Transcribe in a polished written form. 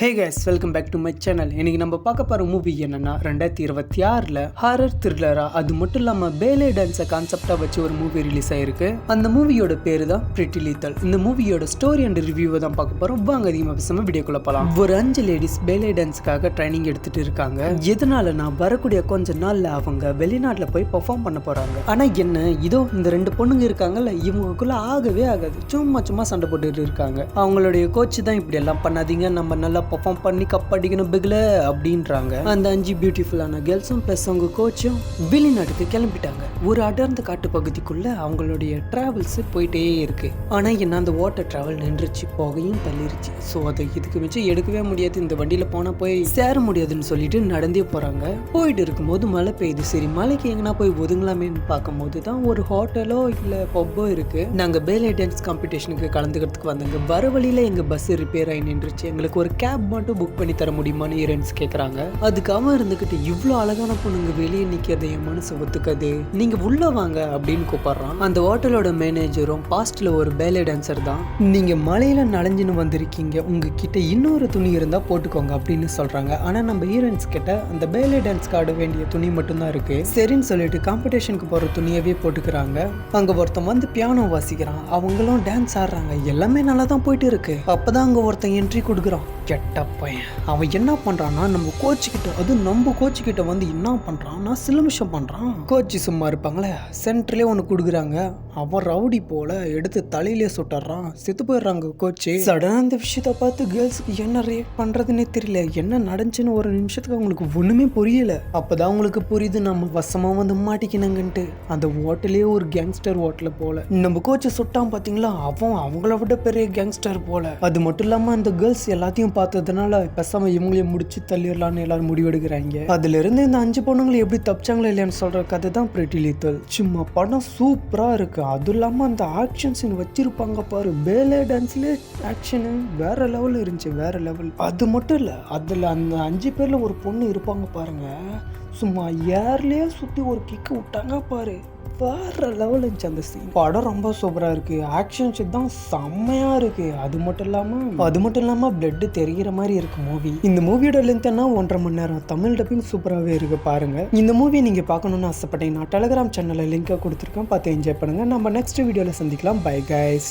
Hey guys, welcome back to my channel. இன்னைக்கு நம்ம பார்க்க போகிற மூவி என்னன்னா 2026 ஹாரர் த்ரில்லரா, அது மட்டும் இல்லாமல் பேலே டான்ஸை கான்செப்டாக வச்சு ஒரு மூவி ரிலீஸ் ஆயிருக்கு. அந்த மூவியோட பேரு தான் பிரிட்டி லிட்டில். இந்த மூவியோட ஸ்டோரி அண்ட் ரிவ்யூவை தான் பார்க்க போகிறோம். வாங்க அதிகமாக பேசாமல் வீடியோக்குள்ள போகலாம். ஒரு 5 லேடிஸ் பேலே டான்ஸுக்காக ட்ரைனிங் எடுத்துட்டு இருக்காங்க. எதனாலனா வரக்கூடிய கொஞ்ச நாளில் அவங்க வெளிநாட்டில் போய் பெர்ஃபார்ம் பண்ண போகிறாங்க. ஆனால் என்ன இதோ இந்த 2 பொண்ணுங்க இருக்காங்கல்ல, இவங்களுக்குள்ள ஆகவே ஆகாது. சும்மா சண்டை போட்டுட்டு இருக்காங்க. அவங்களுடைய கோச் தான் இப்படி எல்லாம் பண்ணாதீங்க, நம்ம நல்லா பெர்ஃபார்ம் பண்ணி கப் அடிக்கணும் பிக்ல அப்படின்றாங்க. அந்த 5 பியூட்டிஃபுல்லான கேர்ள்ஸும் ப்ளஸ் அவங்க கோச்சும் வெளிநாட்டுக்கு கிளம்பிட்டாங்க. ஒரு அடர்ந்த காட்டு பகுதிக்குள்ள அவங்களுடைய டிராவல்ஸ் போயிட்டே இருக்கு. ஆனா என்ன அந்த வாட்டர் டிராவல் நின்றுச்சு, போகையும் தள்ளிருச்சு. ஸோ அதை இதுக்கு மிச்சம் எடுக்கவே முடியாது, இந்த வண்டியில போனா போய் சேர முடியாதுன்னு சொல்லிட்டு நடந்தே போறாங்க. போயிட்டு இருக்கும்போது மழை பெய்யுது. சரி மழைக்கு எங்கன்னா போய் ஒதுங்கலாமேன்னு பார்க்கும்போது தான் ஒரு ஹோட்டலோ இல்ல பப்போ இருக்கு. நாங்க பேலே டான்ஸ் காம்படிஷனுக்கு கலந்துக்கிறதுக்கு வந்தாங்க. வர வழியில எங்க பஸ் ரிப்பேர் ஆகி நின்றுச்சு, எங்களுக்கு ஒரு கேப் மட்டும் புக் பண்ணி தர முடியுமான்னு ஹீரோயின்ஸ் கேட்குறாங்க. அதுக்கு அவன் இருந்துக்கிட்டு இவ்வளோ அழகான பொண்ணுங்க வெளியே நிற்கிறத என் மனசு ஒத்துக்காது, நீங்க உள்ள வாங்க அப்படின்னு கூப்பிடுறான். அந்த ஹோட்டலோட மேனேஜரும் பாஸ்ட்ல ஒரு பேலே டான்சர் தான். நீங்க மலையில நனைஞ்சுன்னு வந்திருக்கீங்க, உங்ககிட்ட இன்னொரு துணி இருந்தா போட்டுக்கோங்க அப்படின்னு சொல்றாங்க. ஆனா நம்ம ஹீரோயின்ஸ் கிட்ட அந்த பேலே டான்ஸ்க்கு ஆட வேண்டிய துணி மட்டும்தான் இருக்கு. சரின்னு சொல்லிட்டு காம்படிஷனுக்கு போற துணியவே போட்டுக்கிறாங்க. அங்க ஒருத்தன் வந்து பியானோ வாசிக்கிறான், அவங்களும் டான்ஸ் ஆடுறாங்க. எல்லாமே நல்லா தான் போயிட்டு இருக்கு. அப்பதான் அங்க ஒருத்தன் என்ட்ரி கொடுக்குறான். கெட்ட பையன். அவன் என்ன பண்றான்னா நம்ம கோச்சுக்கிட்ட, அது நம்ம கோச்சுக்கிட்ட வந்து என்ன பண்றான்னா சிலுமிஷம் பண்றான். கோச்சு சும்மா இருப்பாங்களே, சென்டர்லேயே ஒன்று கொடுக்குறாங்க. அவன் ரவுடி போல எடுத்து தலையிலே சுட்டுறான், செத்து போயிடுறாங்க கோச்சு. சடனாக அந்த விஷயத்த பார்த்து கேர்ள்ஸுக்கு என்ன ரியாக்ட் பண்றதுன்னே தெரியல. என்ன நடந்துச்சுன்னு ஒரு நிமிஷத்துக்கு அவங்களுக்கு ஒண்ணுமே புரியல. அப்பதான் அவங்களுக்கு புரியுது நம்ம வசமா வந்து மாட்டிக்கினாங்கன்ட்டு. அந்த ஹோட்டலே ஒரு கேங்ஸ்டர் ஹோட்டல போல. நம்ம கோச்சை சுட்டான் பாத்தீங்களா, அவன் அவங்கள விட பெரிய கேங்ஸ்டர் போல. அது மட்டும் இல்லாம அந்த கேர்ள்ஸ் எல்லாத்தையும் பார்த்ததுனால பேசாம இவங்களையும் முடிச்சு தள்ளிடலான்னு எல்லாரும் முடிவெடுக்கிறாங்க. அதுல இருந்து இந்த 5 பொண்ணுங்களை எப்படி தப்பிச்சாங்களா இல்லையான்னு சொல்ற கதை தான் பிரிட்டி லிட்டில். சும்மா படம் சூப்பரா இருக்கு. அதுவும் இல்லாம அந்த ஆக்ஷன் சீன் வச்சிருப்பாங்க பாரு, பேலே டான்ஸ்ல ஆக்ஷன் வேற லெவல் இருந்துச்சு, வேற லெவல். அது மட்டும் இல்ல, அதுல அந்த 5 பேர்ல ஒரு பொண்ணு இருப்பாங்க பாருங்க, சும்மா ஏர்லயே சுத்தி ஒரு கிக்கு விட்டாங்க பாரு, வேற லெவல் இருந்துச்சு அந்த சீன். படம் ரொம்ப சூப்பரா இருக்கு, ஆக்ஷன் ஷீட் தான் செம்மையா இருக்கு. அது மட்டும் இல்லாம பிளட் தெரிகிற மாதிரி இருக்கு மூவி. இந்த மூவியோட லென்த் என்ன 1.5 மணி நேரம். தமிழ் டப்பிங் சூப்பராகவே இருக்கு பாருங்க. இந்த மூவி நீங்க பார்க்கணும்னு ஆசைப்பட்டீங்கன்னா டெலிகிராம் சேனல்ல லிங்கை கொடுத்துருக்கேன், பார்த்து என்ஜாய் பண்ணுங்க. நம்ம நெக்ஸ்ட் வீடியோல சந்திக்கலாம். Bye guys.